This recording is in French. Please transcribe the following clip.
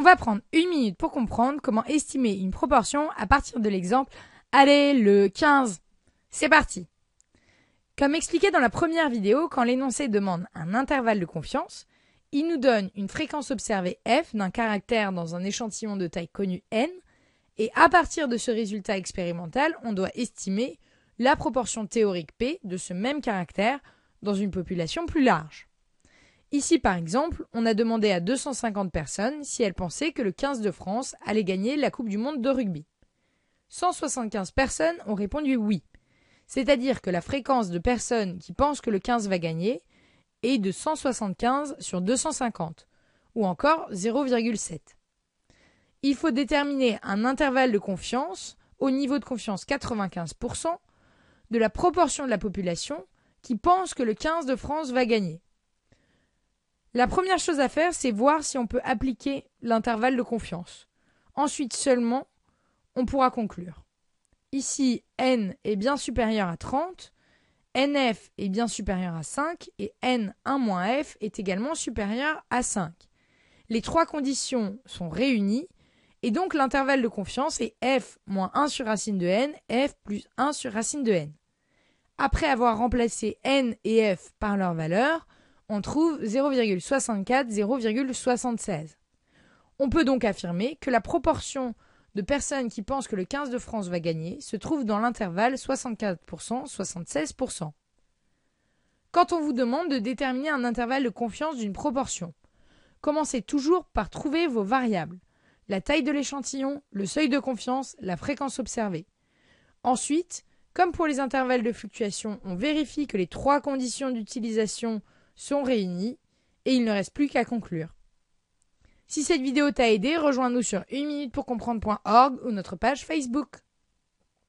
On va prendre 1 minute pour comprendre comment estimer une proportion à partir de l'exemple « Allez, le 15 ». C'est parti. Comme expliqué dans la première vidéo, quand l'énoncé demande un intervalle de confiance, il nous donne une fréquence observée f d'un caractère dans un échantillon de taille connue n, et à partir de ce résultat expérimental, on doit estimer la proportion théorique p de ce même caractère dans une population plus large. Ici, par exemple, on a demandé à 250 personnes si elles pensaient que le 15 de France allait gagner la Coupe du Monde de rugby. 175 personnes ont répondu oui, c'est-à-dire que la fréquence de personnes qui pensent que le 15 va gagner est de 175 sur 250, ou encore 0,7. Il faut déterminer un intervalle de confiance au niveau de confiance 95% de la proportion de la population qui pense que le 15 de France va gagner. La première chose à faire, c'est voir si on peut appliquer l'intervalle de confiance. Ensuite seulement, on pourra conclure. Ici, n est bien supérieur à 30, nf est bien supérieur à 5 et n1-f est également supérieur à 5. Les trois conditions sont réunies et donc l'intervalle de confiance est f moins 1 sur racine de n, f plus 1 sur racine de n. Après avoir remplacé n et f par leurs valeurs, on trouve 0,64, 0,76. On peut donc affirmer que la proportion de personnes qui pensent que le 15 de France va gagner se trouve dans l'intervalle 64%, 76%. Quand on vous demande de déterminer un intervalle de confiance d'une proportion, commencez toujours par trouver vos variables, la taille de l'échantillon, le seuil de confiance, la fréquence observée. Ensuite, comme pour les intervalles de fluctuation, on vérifie que les trois conditions d'utilisation sont réunies et il ne reste plus qu'à conclure. Si cette vidéo t'a aidé, rejoins-nous sur 1minutepourcomprendre.org ou notre page Facebook.